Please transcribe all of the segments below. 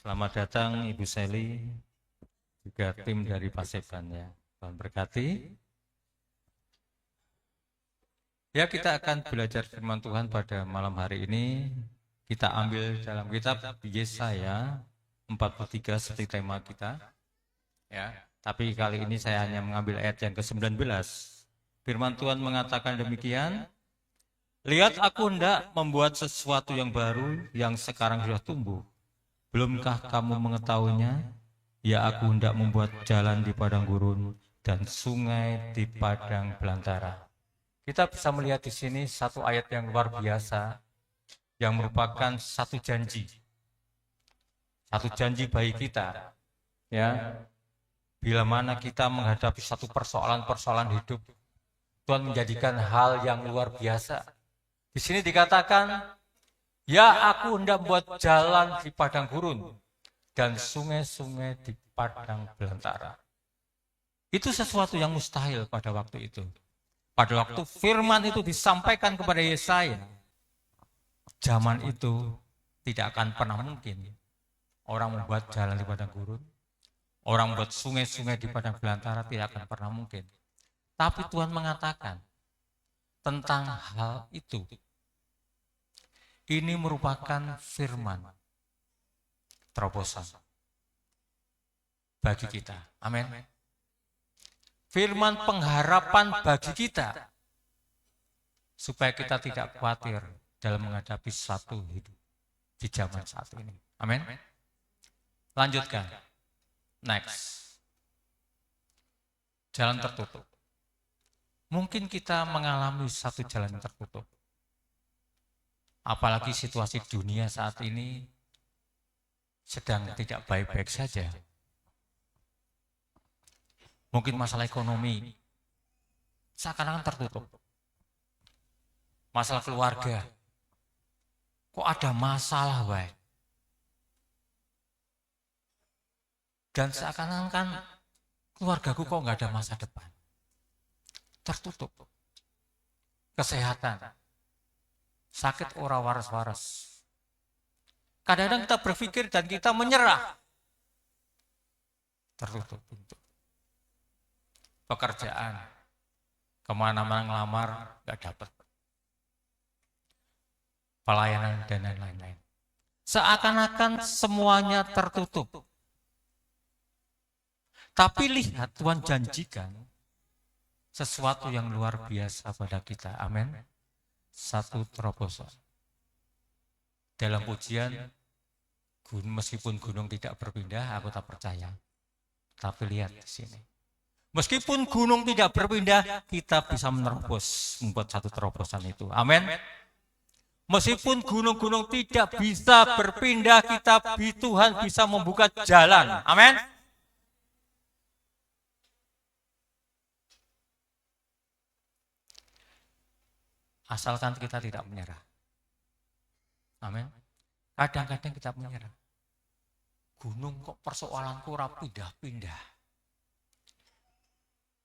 Selamat datang Ibu Seli, juga tim dari Paseban ya. Tuhan berkati. Ya, kita akan belajar firman Tuhan pada malam hari ini. Kita ambil dalam kitab Yesaya 43 seperti tema kita. Ya, tapi kali ini saya hanya mengambil ayat yang ke-19. Firman Tuhan mengatakan demikian, lihat aku hendak membuat sesuatu yang baru yang sekarang sudah tumbuh. Belumkah kamu mengetahuinya? Ya, aku hendak membuat jalan di padang gurun dan sungai di padang belantara. Kita bisa melihat di sini satu ayat yang luar biasa yang merupakan satu janji bagi kita. Ya, bila mana kita menghadapi satu persoalan-persoalan hidup, Tuhan menjadikan hal yang luar biasa. Di sini dikatakan, ya aku hendak membuat jalan di padang gurun dan sungai-sungai di padang belantara. Itu sesuatu yang mustahil pada waktu itu. Pada waktu firman itu disampaikan kepada Yesaya, zaman itu tidak akan pernah mungkin orang membuat jalan di padang gurun, orang membuat sungai-sungai di padang belantara, tidak akan pernah mungkin. Tapi Tuhan mengatakan tentang hal itu. Ini merupakan firman terobosan bagi kita. Amin. Firman pengharapan bagi kita, supaya kita tidak khawatir dalam menghadapi satu hidup di zaman saat ini. Amin. Lanjutkan. Next. Jalan tertutup. Mungkin kita mengalami satu jalan yang tertutup. Apalagi situasi dunia saat ini sedang tidak baik-baik saja. Mungkin masalah ekonomi seakan-akan tertutup. Masalah keluarga, kok ada masalah, baik. Dan seakan-akan keluargaku kok nggak ada masa depan. Tertutup. Kesehatan, sakit ora waras-waras. Kadang-kadang kita berpikir dan kita menyerah. Tertutup pintu. Pekerjaan, kemana-mana ngelamar, nggak dapat. Pelayanan dan lain-lain. Seakan-akan semuanya tertutup. Tapi lihat, Tuhan janjikan sesuatu yang luar biasa pada kita. Amin. Satu terobosan. Dalam pujian, meskipun gunung tidak berpindah, aku tak percaya. Tapi lihat di sini. Meskipun gunung tidak berpindah, kita bisa menerobos, membuat satu terobosan itu. Amin. Meskipun gunung-gunung tidak bisa berpindah, Tuhan bisa membuka jalan. Amin. Asalkan kita tidak menyerah. Amin. Kadang-kadang kita menyerah. Gunung kok persoalanku ora pindah-pindah.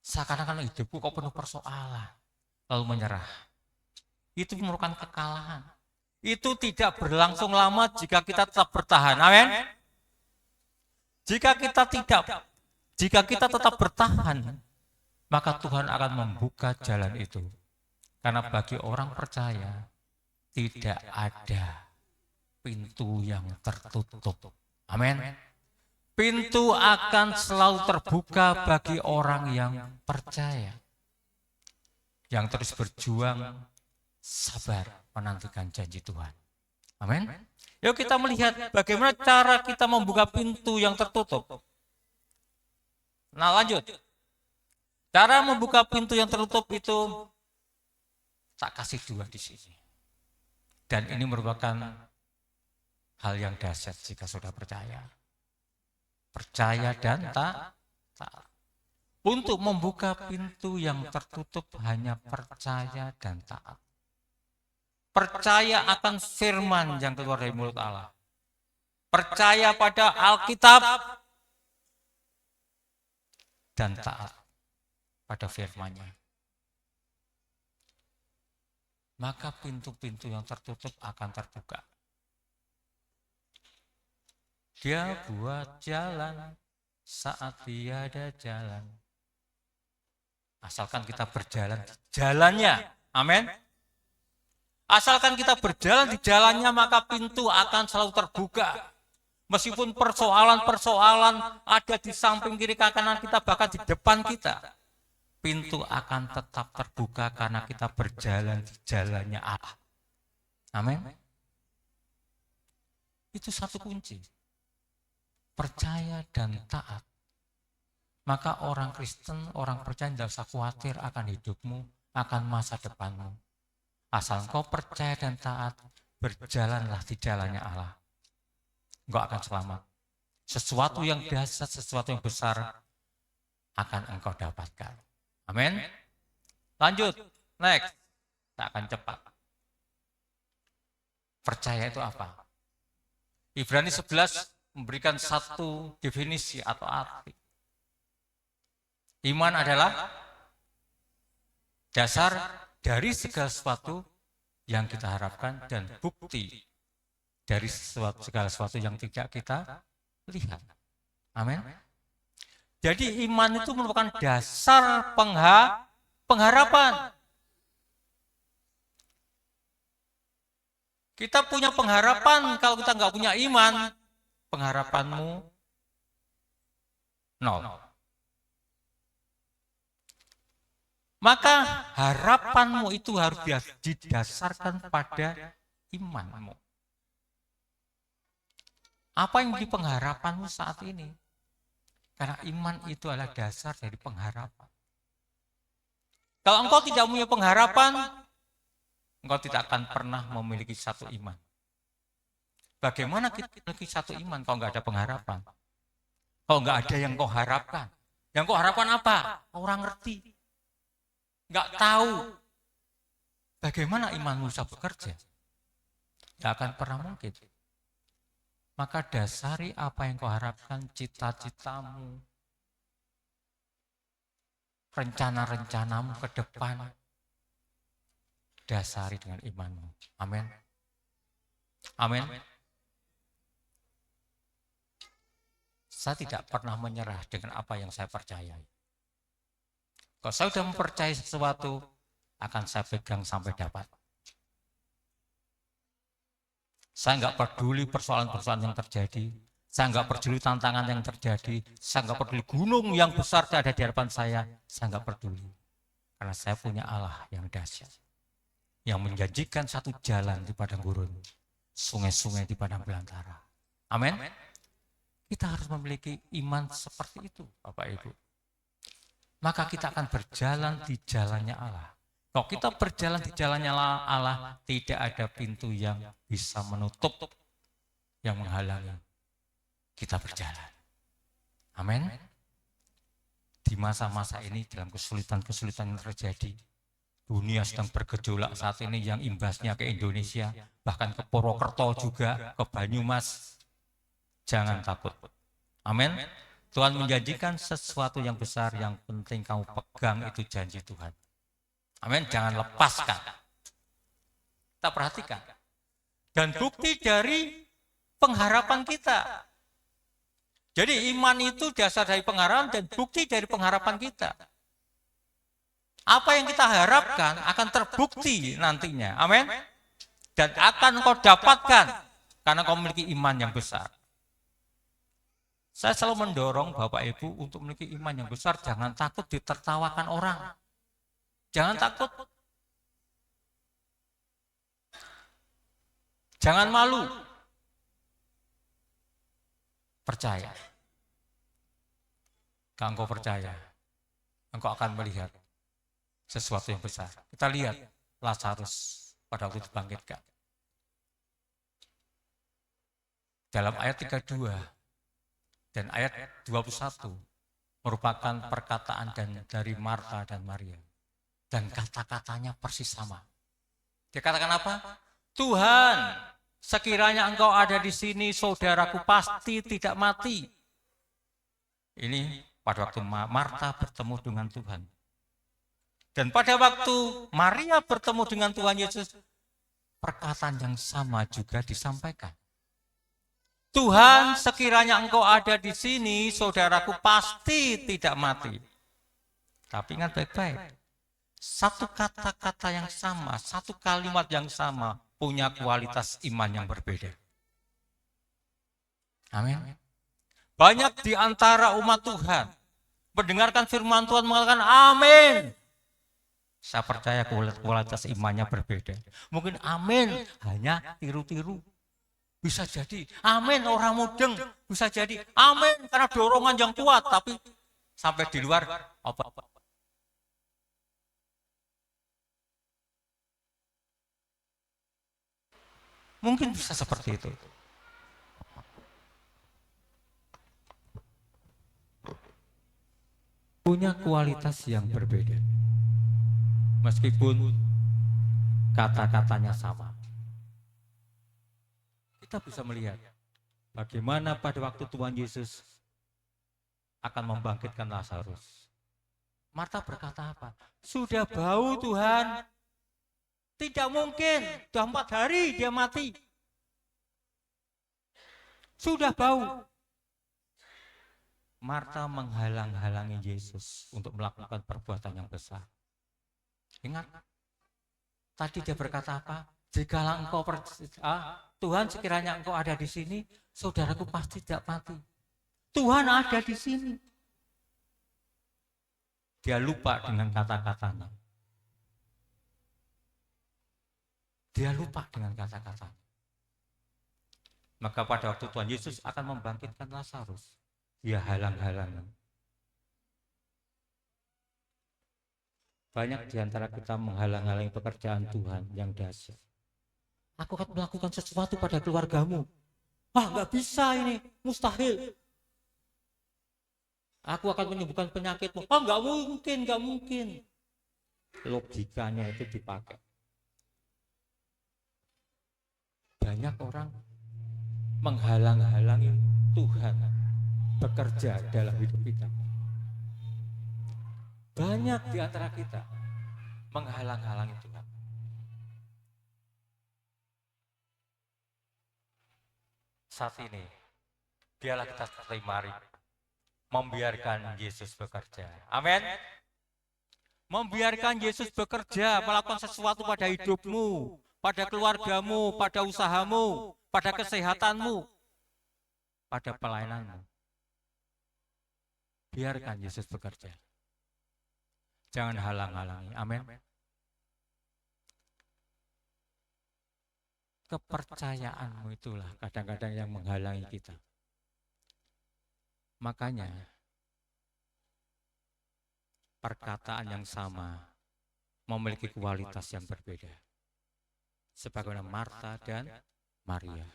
Seakan-akan hidupku kok penuh persoalan. Lalu menyerah. Itu merupakan kekalahan. Itu tidak berlangsung lama jika kita tetap bertahan. Amin. Jika kita tetap bertahan, maka Tuhan akan membuka jalan itu. Karena bagi orang percaya, tidak ada pintu yang tertutup. Amin. Pintu akan selalu terbuka bagi orang yang percaya. Yang terus berjuang, sabar menantikan janji Tuhan. Amin. Yuk kita melihat bagaimana cara kita membuka pintu yang tertutup. Nah, lanjut. Cara membuka pintu yang tertutup itu tak kasih dua di sini. Dan ini merupakan hal yang dahsyat jika sudah percaya. Percaya dan taat. Untuk membuka pintu yang tertutup hanya percaya dan taat. Percaya akan firman yang keluar dari mulut Allah. Percaya pada Alkitab dan taat pada firman-Nya. Maka pintu-pintu yang tertutup akan terbuka. Dia buat jalan saat tiada jalan. Asalkan kita berjalan di jalannya. Amin. Asalkan kita berjalan di jalannya, maka pintu akan selalu terbuka. Meskipun persoalan-persoalan ada di samping kiri kanan kita, bahkan di depan kita, pintu akan tetap terbuka karena kita berjalan di jalannya Allah. Amin. Itu satu kunci. Percaya dan taat. Maka orang Kristen, orang percaya tidak usah khawatir akan hidupmu, akan masa depanmu. Asal engkau percaya dan taat, berjalanlah di jalannya Allah. Engkau akan selamat. Sesuatu yang dahsyat, sesuatu yang besar akan engkau dapatkan. Amin. Lanjut, next. Tak akan cepat. Percaya itu apa? Ibrani 11 memberikan satu definisi atau arti. Iman adalah dasar dari segala sesuatu yang kita harapkan dan bukti dari segala sesuatu yang tidak kita lihat. Amin. Jadi iman itu merupakan dasar pengharapan. Kita punya pengharapan, kalau kita nggak punya iman, pengharapanmu nol. Maka harapanmu itu harus didasarkan pada imanmu. Apa yang menjadi pengharapanmu saat ini? Karena iman itu adalah dasar dari pengharapan. Kalau engkau tidak punya pengharapan, engkau tidak akan pernah memiliki satu iman. Bagaimana kita memiliki satu iman kalau nggak ada pengharapan? Kalau nggak ada yang kau harapkan. Yang kau harapkan apa? Orang ngerti. Nggak tahu bagaimana imanmu bisa bekerja. Nggak akan pernah mungkin. Maka dasari apa yang kau harapkan, cita-citamu, rencana-rencanamu ke depan, dasari dengan imanmu. Amin. Amin. Saya tidak pernah menyerah dengan apa yang saya percayai. Kalau saya sudah mempercayai sesuatu, akan saya pegang sampai dapat. Saya nggak peduli persoalan-persoalan yang terjadi. Saya nggak peduli tantangan yang terjadi. Saya nggak peduli gunung yang besar ada di hadapan saya. Saya nggak peduli. Karena saya punya Allah yang dahsyat. Yang menjanjikan satu jalan di padang gurun. Sungai-sungai di padang belantara. Amin. Kita harus memiliki iman seperti itu, Bapak Ibu. Maka kita akan berjalan di jalannya Allah. Kalau kita berjalan di jalannya Allah, tidak ada pintu yang bisa menutup, yang menghalangi kita berjalan. Amin. Di masa-masa ini, dalam kesulitan-kesulitan yang terjadi, dunia sedang bergejolak saat ini yang imbasnya ke Indonesia, bahkan ke Purwokerto juga, ke Banyumas. Jangan takut. Amin. Tuhan menjanjikan sesuatu yang besar, yang penting kamu pegang itu janji Tuhan. Amin, jangan lepaskan. Kita perhatikan. Dan bukti dari pengharapan kita. Jadi iman itu dasar dari pengharapan dan bukti dari pengharapan kita. Apa yang kita harapkan akan terbukti nantinya. Amin. Dan akan kau dapatkan karena kau memiliki iman yang besar. Saya selalu mendorong Bapak Ibu untuk memiliki iman yang besar. Jangan takut ditertawakan orang. Jangan takut. Jangan malu. Percaya. Kalau engkau percaya, engkau akan melihat sesuatu yang besar. Kita lihat Lazarus pada waktu dibangkitkan. Dalam ayat 32 dan ayat 21 merupakan perkataan dari Marta dan Maria. Dan kata-katanya persis sama. Dia katakan apa? Tuhan, sekiranya engkau ada di sini, saudaraku pasti tidak mati. Ini pada waktu Marta bertemu dengan Tuhan. Dan pada waktu Maria bertemu dengan Tuhan Yesus, perkataan yang sama juga disampaikan. Tuhan, sekiranya engkau ada di sini, saudaraku pasti tidak mati. Tapi ingat baik-baik, satu kata-kata yang sama, satu kalimat yang sama, punya kualitas iman yang berbeda. Amin. Banyak di antara umat Tuhan mendengarkan firman Tuhan mengatakan amin. Saya percaya kualitas imannya berbeda. Mungkin amin hanya tiru-tiru. Bisa jadi amin orang mudeng. Bisa jadi amin karena dorongan yang kuat. Tapi sampai di luar apa? Mungkin bisa seperti itu. Punya kualitas yang berbeda. Meskipun kata-katanya sama. Kita bisa melihat bagaimana pada waktu Tuhan Yesus akan membangkitkan Lazarus. Marta berkata apa? Sudah bau Tuhan. Tidak mungkin, sudah 4 hari dia mati. Sudah bau. Marta menghalang-halangi Yesus untuk melakukan perbuatan yang besar. Ingat, tadi dia berkata apa? Jikalau engkau Tuhan, sekiranya engkau ada di sini, saudaraku pasti tidak mati. Tuhan ada di sini. Dia lupa dengan kata-katanya. Dia lupa dengan kata-katanya. Maka pada waktu Tuhan Yesus akan membangkitkan Lazarus, dia halang-halangi. Banyak di antara kita menghalang-halangi pekerjaan Tuhan yang dahsyat. Aku akan melakukan sesuatu pada keluargamu. Nggak bisa ini, mustahil. Aku akan menyembuhkan penyakitmu. Nggak mungkin, nggak mungkin. Logikanya itu dipakai. Banyak orang menghalang-halangi Tuhan bekerja dalam hidup kita. Banyak di antara kita menghalang-halangi Tuhan. Saat ini, biarlah kita seperti Maria, membiarkan Yesus bekerja. Amin. Membiarkan Yesus bekerja, melakukan sesuatu pada hidupmu, pada keluargamu, pada usahamu, pada kesehatanmu, pada pelayananmu. Biarkan Yesus bekerja. Jangan halang-halangi. Amin. Kepercayaanmu itulah kadang-kadang yang menghalangi kita. Makanya perkataan yang sama memiliki kualitas yang berbeda. Sebagaimana Marta dan Maria.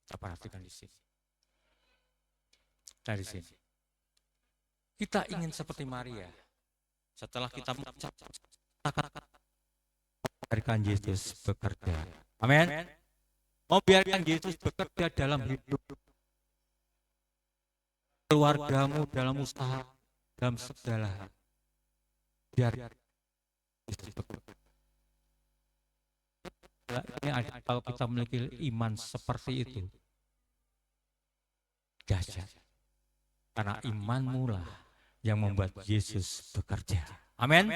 Kita perhatikan di sini. Dari sini. Kita ingin seperti Maria. Setelah kita mengucapkan membiarkan Yesus bekerja. Amin. Membiarkan Yesus bekerja dalam hidup keluargamu, dalam usaha, dalam segala hal. Biar Yesus bekerja. Ini ada, kalau kita memiliki iman seperti itu, dahsyat. Karena imanmu lah yang membuat Yesus bekerja. Amin.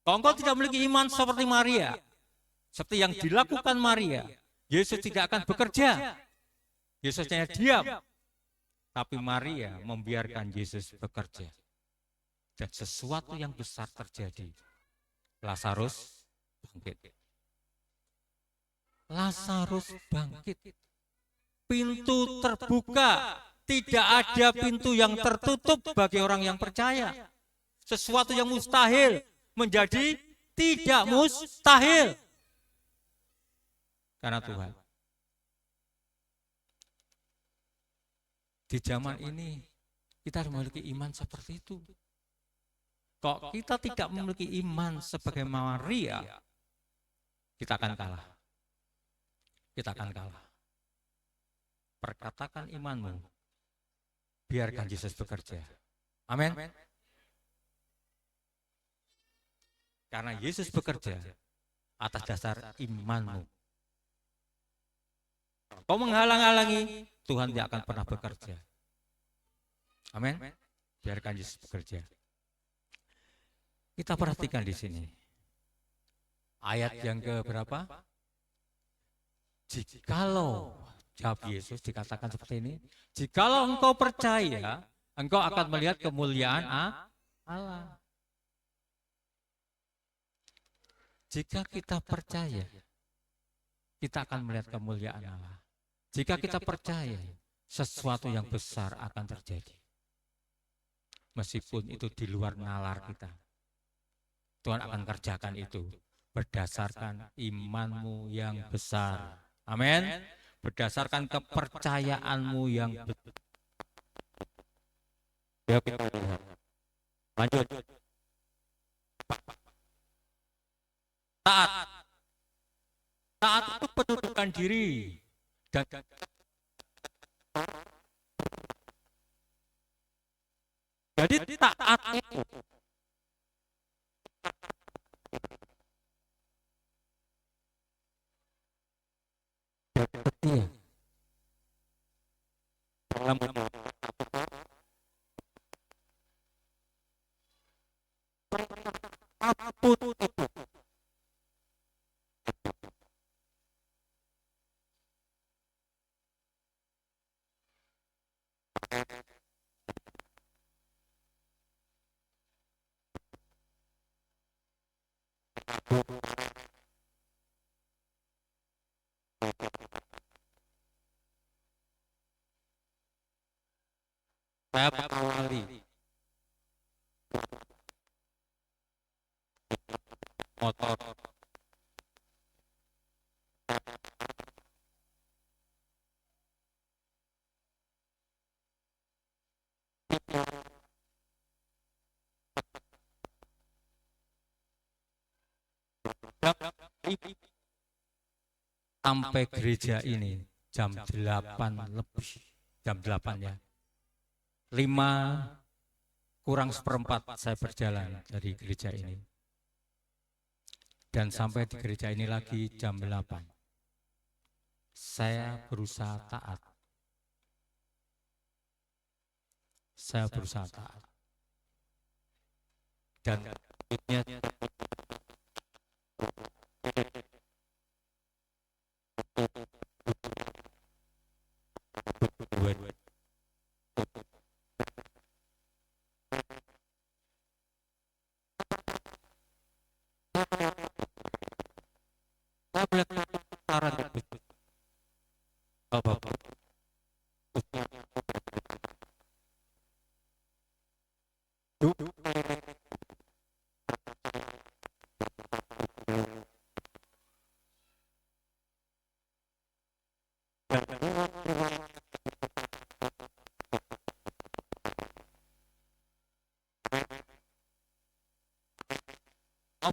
Kalau engkau tidak memiliki iman seperti Maria, seperti yang dilakukan Maria, Yesus tidak akan bekerja. Yesus hanya diam. Tapi Maria membiarkan Yesus bekerja. Dan sesuatu yang besar terjadi. Lazarus bangkit. Lazarus bangkit. Pintu terbuka. Tidak ada pintu yang tertutup bagi orang yang percaya. Sesuatu yang mustahil menjadi tidak mustahil. Karena Tuhan. Di zaman ini kita harus memiliki iman seperti itu. Kok kita tidak memiliki iman sebagai Maria, kita akan kalah. Kita akan kalah. Perkatakan imanmu, biarkan Yesus bekerja. Amin. Karena Yesus bekerja atas dasar imanmu. Kau menghalang-halangi, Tuhan tidak akan pernah bekerja. Amin. Biarkan Yesus bekerja. Kita perhatikan di sini. Ayat yang ke berapa? Jikalau, jawab Yesus dikatakan seperti ini. Jikalau engkau percaya, engkau akan melihat kemuliaan Allah. Jika kita percaya, kita akan melihat kemuliaan Allah. Jika kita percaya, sesuatu yang besar akan terjadi. Meskipun itu di luar nalar kita. Tuhan akan kerjakan itu berdasarkan imanmu yang besar. Amin. Berdasarkan kepercayaanmu yang besar. Lanjut. Taat itu penundukan diri. Dan jadi taat itu setia dalam apapun itu. Saya mengawali motor sampai gereja ini jam 8 lebih, jam 8 ya. 5:04 saya berjalan dari gereja ini. Dan sampai di gereja ini lagi jam 8. Saya berusaha taat. Saya berusaha taat. Dan berikutnya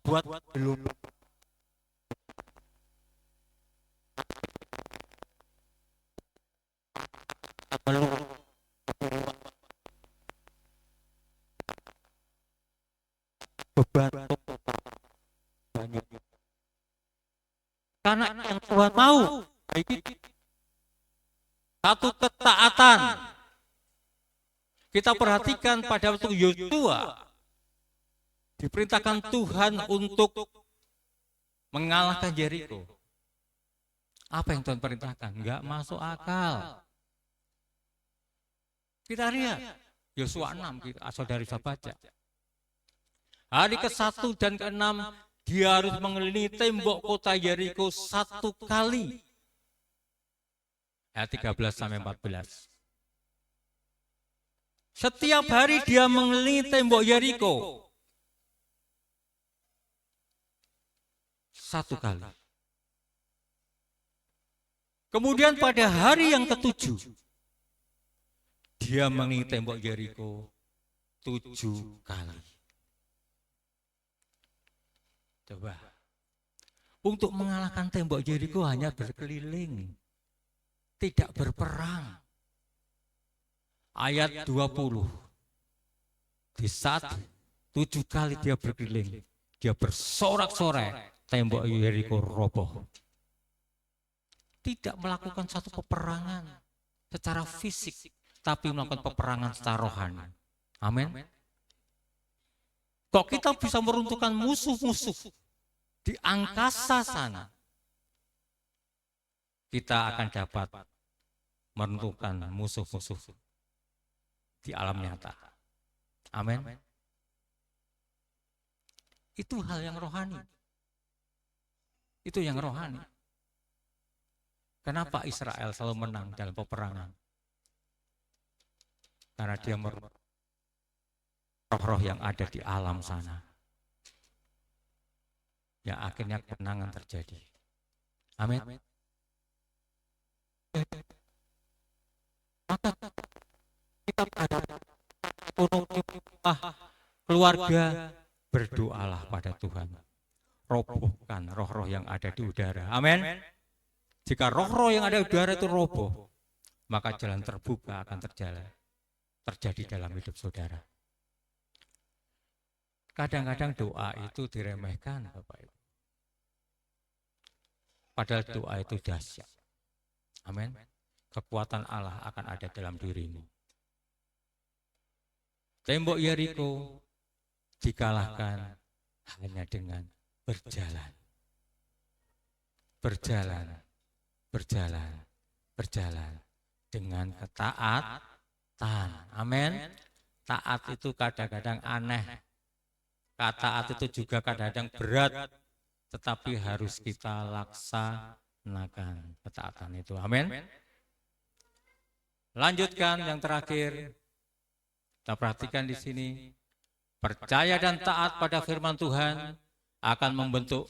buat belum beban banyak. Karena yang Tuhan mau satu ketaatan. Kita perhatikan pada waktu Yosua diperintahkan Tuhan untuk mengalahkan Yeriko. Apa yang Tuhan perintahkan? Enggak masuk akal. Kita lihat Yosua 6, saudari bisa baca. Hari ke-1 dan ke-6 dia harus mengelilingi tembok kota Yeriko 1 kali. Ayat 13-14. Setiap hari dia mengelilingi tembok Yeriko 1 kali. Kemudian pada hari yang ke-7 dia mengelilingi tembok Yeriko 7 kali. Coba. Untuk mengalahkan tembok Yeriko hanya berkeliling, tidak berperang. Ayat 20. Di saat 7 kali dia berkeliling, dia bersorak-sorai, tembok Yeriko roboh. tidak melakukan satu peperangan secara fisik, tapi melakukan peperangan secara rohani. Amin. Kok kita bisa meruntuhkan musuh-musuh di angkasa sana, kita akan dapat meruntuhkan musuh-musuh di alam nyata. Amin. Itu hal yang rohani. Itu yang rohani. Kenapa Israel selalu menang dalam peperangan? Karena dia roh-roh yang ada di alam sana, yang akhirnya kemenangan terjadi. Amin. Maka kita pada keluarga berdoalah pada Tuhan. Robohkan roh-roh yang ada di udara. Amin. Jika roh-roh yang ada di udara itu roboh, maka jalan terbuka akan terjadi dalam hidup saudara. Kadang-kadang doa itu diremehkan, Bapak Ibu. Padahal doa itu dahsyat. Amin. Kekuatan Allah akan ada dalam dirimu. Tembok Yeriko dikalahkan hanya dengan berjalan. Berjalan dengan ketaatan. Amin. Taat itu kadang-kadang aneh. Taat itu juga kadang-kadang berat, tetapi harus kita laksanakan ketaatan itu. Amin. Lanjutkan yang terakhir. Kita perhatikan di sini. Percaya dan taat pada firman Tuhan akan membentuk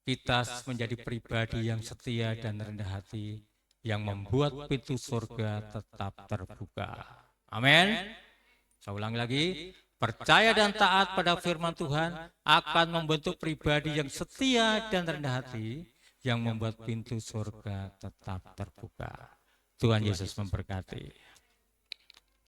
kita menjadi pribadi yang setia dan rendah hati, yang membuat pintu surga tetap terbuka. Amin. Saya ulangi lagi. Percaya dan taat pada firman Tuhan akan membentuk pribadi yang setia dan rendah hati, yang membuat pintu surga tetap terbuka. Tuhan Yesus memberkati.